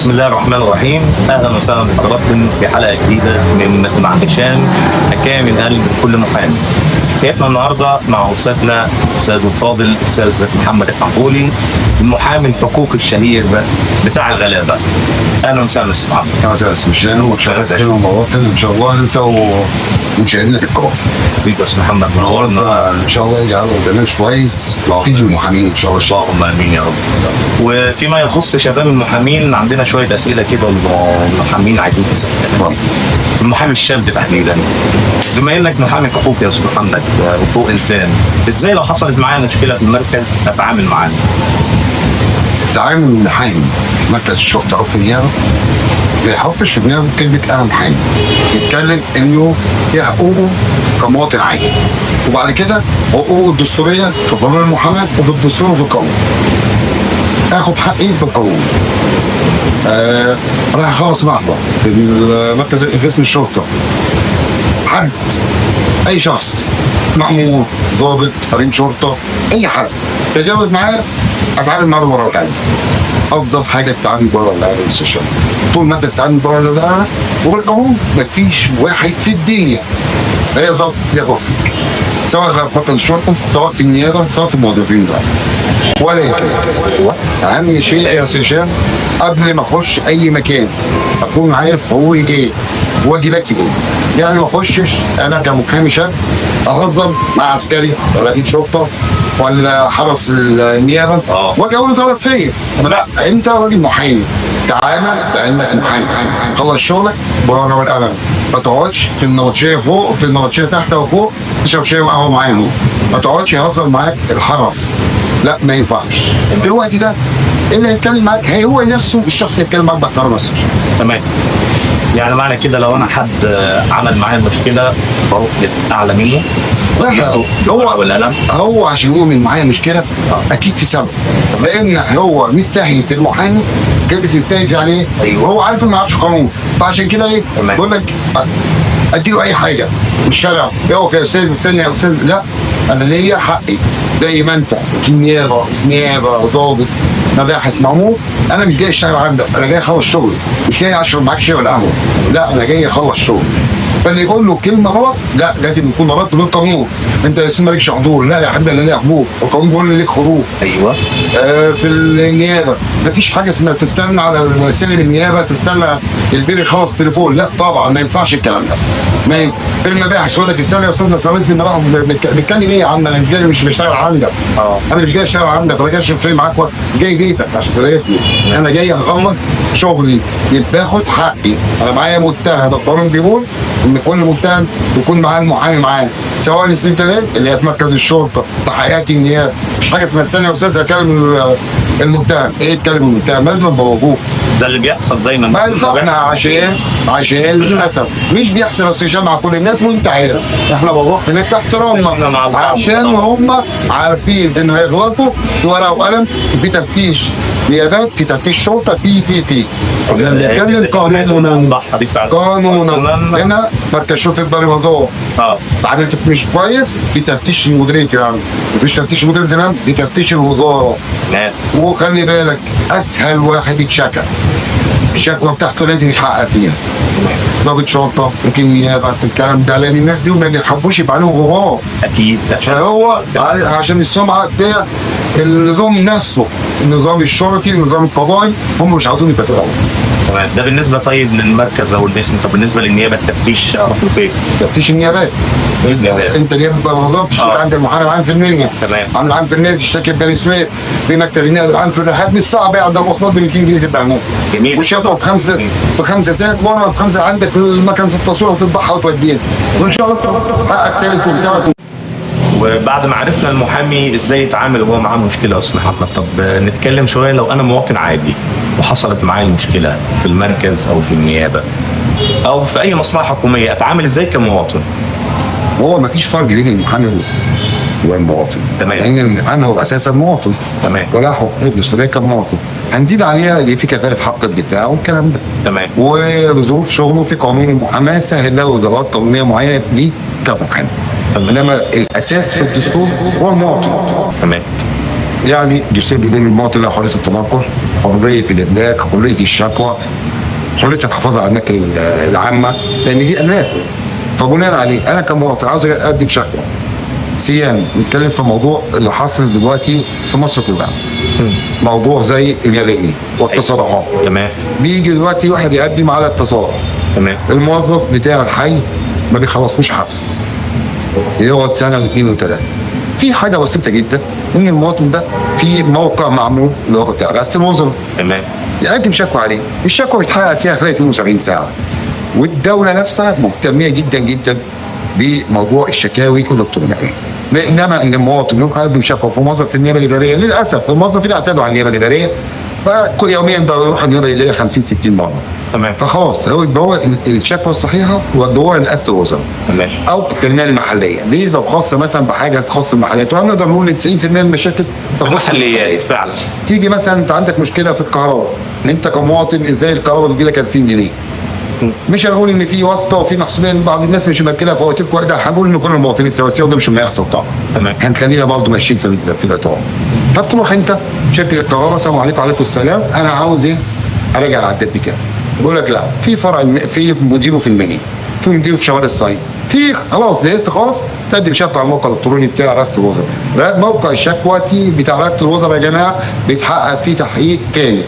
بسم الله الرحمن الرحيم. اهلا وسهلا بحضراتكم في حلقه جديده من مع هشام، حكايه من قلب كل محامي. حكايتنا النهارده مع استاذنا الاستاذ الفاضل استاذ محمد الحقولي، المحامي الحقوقي الشهير بتاع الغلابه. اهلا وسهلا استاذ محمد. اهلا وسهلا استاذ هشام، وتشرفت هنا ومواطن ان شاء الله انت ومشاهدينا الكرام. بيك يا استاذ محمد، منورنا. ان شاء الله يجعله برنامج كويس يفيد المحامين ان شاء الله. اللهم امين يا رب. وفيما يخص شباب المحامين عندنا شويه اسئله كده المحامين عايزين تسالها. المحامي الشاب تحديدا، بما انك محامي حقوقي يا استاذ محمد وفوق انسان، ازاي لو حصلت معايا مشكله في المركز اتعامل معاها؟ تعامل المحامي مركز الشرطه او في النيابه ما يحطش في دماغه كلمه انا محامي، يتكلم انه ايه حقوقه كمواطن عادي، وبعد كده حقوقه الدستوريه في قانون المحاماه وفي الدستور وفي القانون. اخد حقي بالقانون. رايح اخلص محضر في مركز الانفاس من الشرطه، حد اي شخص مأمور ضابط حريم شرطه اي حد تجاوز معاه اتعامل معاه بره العالم. افضل حاجه التعامل بره العالم استشاره. طول ما انت بتتعامل بره العالم وبالقانون مفيش واحد في الدنيا هيقدر يقف فيك، سواء في مركز الشرطه سواء في النيابه سواء في الموظفين ده. ولكن اهم شيء يا استاذ هشام قبل ما اخش اي مكان اكون عارف حقوقي ايه واجباتي ايه. يعني ما اخشش انا كمحامي شاب اهزر مع عسكري ولا رئيس شرطه ولا حرس النيابه واجي اقول له غلط فيا. لا، انت راجل محامي، تعامل بانك محامي، خلص شغلك بالورقه والقلم، ما تقعدش في النبطشيه فوق وفي النبطشيه تحت وفوق تشرب شاي وقهوه معاهم، ما تقعدش يهزر معاك الحرس، لا ما ينفعش. دلوقتي ده اللي هيتكلم معاك هو نفسه الشخص اللي هيتكلم معاك باحترام نفسه. تمام. يعني معنى كده لو انا حد عمل معايا مشكله بروح لاعلى منه هو عشان يعمل معايا مشكله اكيد في سبب، لان هو مستحي في المحامي كلمه مستحي في عليه. أيوة. هو عارف انه ما يعرفش قانون، فعشان كده ايه بيقول لك اديله اي حاجه مش شرع. يقف يا استاذ استنى يا استاذ، لا انا ليا حقي زي ما انت وكيل نيابه ضابط مباحث مأمور. انا مش جاي اشتغل عندك، انا جاي اخلص شغل، مش جاي اشرب معاك شاي ولا قهوه، لا انا جاي اخلص شغل. فاللي يقول له كلمه غلط لا لازم يكون رد بالقانون. انت يا استاذ مالكش حضور، لا يا حبيبي انا ليا حضور، القانون بيقول لي ليك حضور. ايوه. في النيابه مفيش حاجه اسمها تستنى على سلم النيابه تستنى البيبي يخلص تليفون، لا طبعا ما ينفعش الكلام ده. في المباحث يقول لك استنى يا استاذ سويسي المباحث بنتكلم ايه يا عم؟ انا مش جاي مش بشتغل عندك. انا مش جاي اشتغل عندك، انا جاي اشرب شاي معاك، مش جاي بيتك عشان تضايقني. انا جاي اخلص شغلي، يبقى باخد حقي. انا معايا متهم، القانون بيقول ان كل متهم يكون معاه المحامي معاه، سواء الاستنتاجات اللي هي في مركز الشرطه تحقيقات النيابه. مش حاجه اسمها استنى يا استاذ اكلم المتهم، ايه اتكلم المتهم؟ لازم ابقى موجود. ده اللي بيحصل دايما. ما ينفعنا عشان للاسف مش بيحصل استشهاد مع كل الناس، وانت عارف احنا بنروح هناك تحت رامنا عشان هم عارفين ان هيغلطوا في ورقه وقلم، في تفتيش نيابات، في تفتيش شرطه، في بنتكلم قانونا. هنا مركز شرطه بني مزار اتعاملت مش كويس في تفتيش مديريه الامن، مفيش تفتيش مديريه الامن، في تفتيش الوزاره. وخلي بالك اسهل واحد يتشكى، الشكوى بتاعته لازم يتحقق فيها. ضابط شرطه يمكن نيابه الكلام ده، لان الناس دي ما بيحبوش يبقى عليهم غبار. اكيد. فهو عشان السمعه دي النظام نفسه، النظام الشرطي النظام القضائي هم مش عاوزين يبقى فيه. تمام. ده بالنسبه طيب للمركز او الاسم. طب بالنسبه للنيابه التفتيش اروح فين؟ تفتيش النيابات. انت نيابه بالظبط تشتغل عند المحامي العام في المنيا. تمام. عامل عام في المنيا تشتكي ببني سويف في مكتب النيابه العام في الرحاب، مش صعب يقعد مواصلات ب 200 جنيه تبقى هناك. جميل. وشغله بخمسه ساعات وانا بخمسه عندك في المكان في التصوير وتذبحها وتوديها، وان شاء الله حقك ثالث وثالث. وبعد ما عرفنا المحامي ازاي يتعامل وهو معاه مشكله يا استاذ محمد، طب نتكلم شويه لو انا مواطن عادي وحصلت معايا المشكله في المركز او في النيابه او في اي مصلحه حكوميه، اتعامل ازاي كمواطن؟ هو مفيش فرق بين المحامي والمواطن. تمام. لان المحامي هو اساسا مواطن. تمام. ولا حقوق مسؤوليه كمواطن، هنزيد عليها اللي في كفاله حق الدفاع والكلام ده. تمام. وظروف شغله في قانون المحاماه سهل له اجراءات قانونيه معينه دي كمحامي. انما الاساس في الدستور هو المواطن. تمام. يعني بيصير بين المواطن له حريه التنقل، حريه الاملاك، حريه الشكوى، حريه الحفاظ على الاماكن العامه، لان دي املاك. فبناء عليه انا كمواطن عاوز اقدم شكوى سيان، نتكلم في موضوع اللي حاصل دلوقتي في مصر كلها، موضوع زي الياباني والتصرفات. تمام. بيجي دلوقتي واحد يقدم على التصرف، تمام. الموظف بتاع الحي ما بيخلصوش حقه، يقعد سنه واثنين وثلاثه. في حاجه بسيطه جدا، ان المواطن ده في موقع معمول اللي هو بتاع رئاسه الوزراء، تمام. يقدم شكوى عليه، الشكوى بيتحقق فيها خلال 72 ساعه. والدوله نفسها مهتميه جدا جدا بموضوع الشكاوي الالكترونيه. انما ان المواطن يروح يقدم شكوى في موظف النيابه الاداريه، للاسف الموظفين اعتادوا على النيابه الاداريه، فكل يوميا بقى يروح النيابه الاداريه 50 60 مره. تمام. فخلاص هو الشكوى الصحيحه ودوها لرئاسه الوزراء. تمام. او التنميه المحليه، دي لو خاصه مثلا بحاجه تخص المحليات، وهنقدر نقول ان 90% من المشاكل تخص المحليات فعلا. تيجي مثلا انت عندك مشكله في الكهرباء، انت كمواطن ازاي الكهرباء بتجي لك 2000 جنيه؟ مش هنقول ان في واسطه وفي محسوبين، بعض الناس مش ممكنه فواتير كويسه، هنقول ان كل المواطنين سواسيه، وده مش هيحصل طبعا. تمام. هنخلينا برضه ماشيين في الاطار. هتروح انت شركه الكهرباء، السلام عليكم. وعليكم السلام، انا عاوز ايه؟ اراجع العداد بتاعي. بيقول لك لا، في فرع، في مديره في المنيا، في مديره في شمال الصعيد، في خلاص زهقت خلاص، تقدم شكوى على الموقع الالكتروني بتاع رئاسه الوزراء. موقع الشكوى بتاع رئاسه الوزراء يا جماعه بيتحقق فيه تحقيق كامل،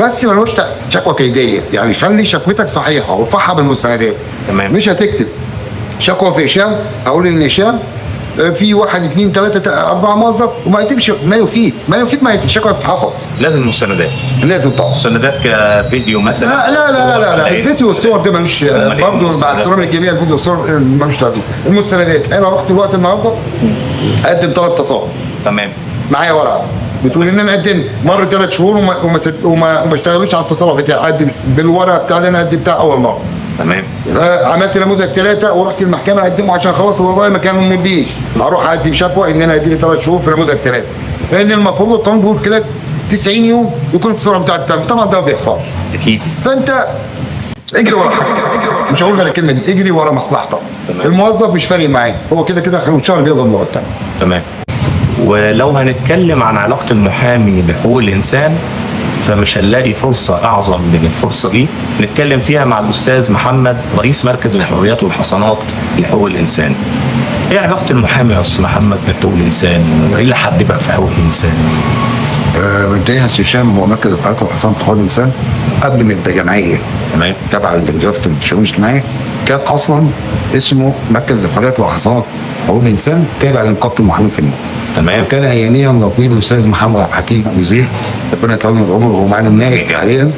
بس ملوش شكوى كيديه، يعني خلي شكوتك صحيحه وارفعها بالمستندات. تمام. مش هتكتب شكوى في هشام، هقول ان هشام في 1 2 3 4 موظف، وما يكتبش ما يفيد ما الشكوى تتحفظ. لازم مستندات. لازم طبعا مستندات كفيديو مثلا. لا الفيديو والصور ده ملوش، برضه مع احترامي الجميع الفيديو والصور ملوش لازمه. المستندات، انا رحت الوقت النهارده اقدم 3 تصاوير. تمام. معايا ورقه بتقول ان انا قدمت مر 3 شهور وما اشتغلوش على التصرف بتاعي، اقدم بالورقه بتاع اللي انا قدمتها اول مره. تمام. عملت نموذج 3 ورحت المحكمه اقدمه عشان خلاص والله ما كان مديش، اروح اقدم شكوى ان انا اديني 3 شهور في نموذج 3، لان المفروض القانون بيقول كده 90 يوم يكون التصرف بتاعك تم. طبعا ده ما بيحصلش. اكيد. فانت اجري ورا حاجتك، مش هقول غير الكلمه دي، اجري ورا مصلحتك. الموظف مش فارق معاه، هو كده كده شهر بيقبض مرتب. تمام. ولو هنتكلم عن علاقه المحامي بحقوق الانسان، فمش هنلاقي فرصة أعظم من الفرصة دي نتكلم فيها مع الأستاذ محمد، رئيس مركز الحريات والحصانات لحقوق الإنسان. إيه علاقة المحامي يا أستاذ محمد بحقوق الإنسان؟ وإيه اللي حببك في حقوق الإنسان؟ مبدئيا هشام هو مركز الحريات والحصانات لحقوق الإنسان قبل ما يبقى جمعية تمام. تبع وزارة الشؤون الاجتماعية، كان أصلا اسمه مركز الحريات والحصانات لحقوق الإنسان تابع لنقابة المحامين في المنطقة. تمام. كان اياميا موجود الاستاذ محمد عبد الحكيم وزير، ربنا يطول عمره، وهو معانا النائب حاليا.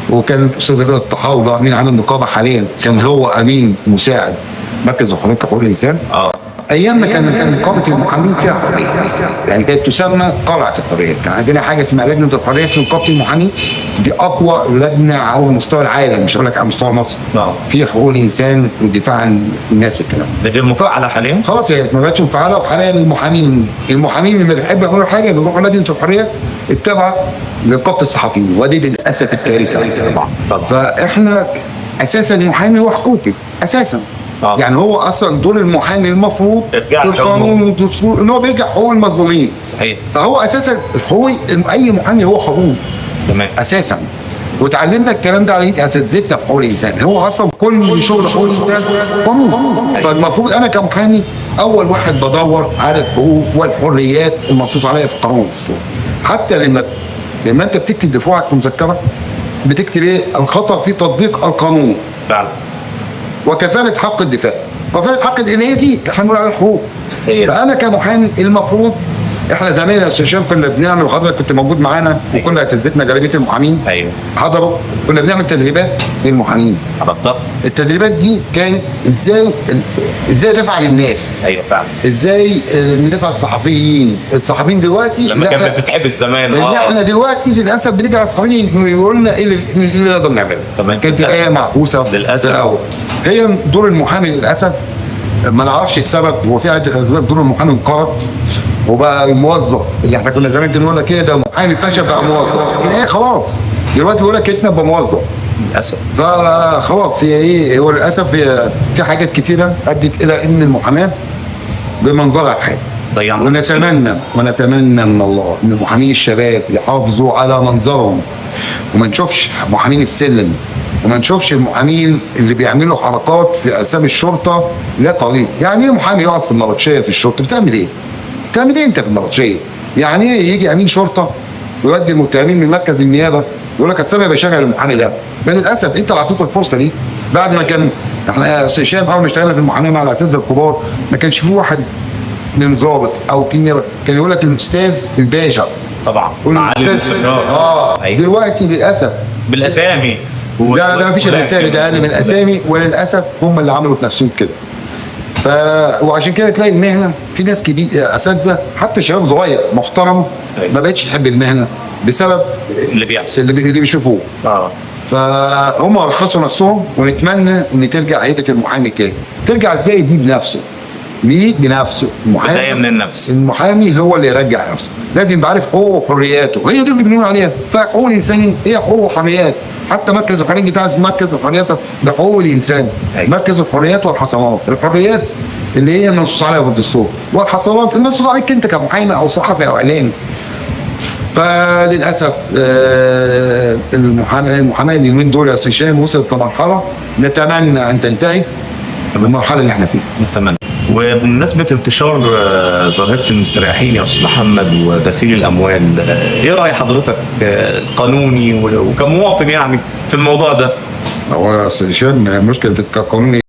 وكان الاستاذ رضا الطحاوي ده امين عام النقابه حاليا، كان هو امين مساعد مركز الحريات وحقوق الانسان. ايام ما كان نقابه المحامين فيها حريه، يعني كانت تسمى قلعه الحريه. كان عندنا حاجه اسمها لجنه الحريه في نقابه المحامين، دي اقوى لجنه على مستوى العالم، مش هقول لك على مستوى مصر. في حقوق الانسان والدفاع عن الناس والكلام ده. غير مفعله حاليا؟ خلاص هي ما بقتش مفعله. وحاليا المحامين لما بيحبوا يعملوا حاجه بيروحوا لجنه الحريه التابعه لنقابه الصحفيين، ودي للاسف الكارثه طبعا. فاحنا اساسا المحامي هو حقوقي اساسا. يعني هو اصلا دور المحامي المفروض في القانون والدستور ان هو بيرجع حقوق المظلومين. صحيح. فهو اساسا حقوق اي محامي هو حقوق. تمام. اساسا. وتعلمنا الكلام ده على ايد اساتذتنا في حقوق الانسان، هو اصلا كل شغل حقوق الانسان قانون. فالمفروض انا كمحامي اول واحد بدور على الحقوق والحريات المنصوص عليها في القانون والدستور. حتى لما انت بتكتب دفاعك في مذكره بتكتب ايه؟ الخطا في تطبيق القانون. فعلا. وكفاله حق الدفاع. كفاله حق الانهاء دي احنا بنقول عليها حقوق. فانا كمحامي المفروض احنا زمان يا استاذ هشام كنا بنعمل، وحضرتك كنت موجود معانا وكل اساتذتنا جلاليه المحامين حضروا، كنا بنعمل تدريبات للمحامين. بالظبط. التدريبات دي كان ازاي ندافع عن الناس. ايوه فعلا. ازاي ندافع عن الصحفيين دلوقتي لما كانت بتتحبس زمان. احنا دلوقتي للاسف بنيجي على الصحفيين يقولوا لنا ايه اللي نقدر نعمله. كانت الايه معكوسه للاسف. هي دور المحامي للاسف ما نعرفش السبب، هو في عده اسباب. دور المحامي انقرض وبقى الموظف اللي احنا كنا زمان بنقول لك ايه ده محامي فشل بقى موظف. ايه خلاص دلوقتي بيقول لك اتنا ابقى موظف للاسف. فخلاص هي ايه، هو للاسف في حاجات كتيره ادت الى ان المحاماه بمنظرها الحالي ضيعنا. ونتمنى من الله ان محامين الشباب يحافظوا على منظرهم، وما نشوفش محامين السلم، وما نشوفش المحامين اللي بيعملوا حركات في اقسام الشرطه لا طريق. يعني ايه محامي يقعد في النبطشيه في الشرطه؟ بتعمل ايه؟ بتعمل ايه انت في النبطشيه؟ يعني ايه يجي امين شرطه ويودي المتهمين من مركز النيابه يقول لك اصل انا بشغل المحامي ده؟ للاسف انت اللي اعطيته الفرصه دي. بعد ما كان احنا هشام اول ما اشتغلنا في المحاماه مع الاساتذه الكبار ما كانش في واحد من ضابط او كان يقول لك الاستاذ الباشا طبعا معالي المستشار. أيوة. دلوقتي للاسف بالاسامي ده ما فيش الاسامي، ده اقل من الاسامي، وللاسف هم اللي عملوا في نفسهم كده. وعشان كده تلاقي المهنه في ناس كبير اساتذه حتى شباب صغير محترم ما بقتش تحب المهنه بسبب اللي بيحصل اللي بيشوفوه. فهم رخصوا نفسهم، ونتمنى ان ترجع هيبه المحامي تاني. ترجع ازاي؟ بيد بنفسه. بدايه من النفس. المحامي هو اللي يرجع نفسه، لازم يبقى عارف حقوقه وحرياته، هي دي اللي بنقول عليها. فحقوق الانسان هي حقوق وحريات. حتى مركز الحريات بتاع مركز الحريات بحقوق الانسان. مركز الحريات والحصانات، الحريات اللي هي منصوص عليها في الدستور، والحصانات المنصوص عليك انت كمحامي او صحفي او اعلامي. فللاسف المحاماه اليومين دول يا استاذ هشام وصلت لمرحله نتمنى ان تنتهي بالمرحله اللي احنا فيها. نتمنى. وبمناسبه انتشار ظاهره المستريحين يا استاذ محمد وغسيل الاموال، ايه راي حضرتك قانوني وكمواطن يعني في الموضوع ده؟ هو يا استاذ هشام مشكله القانون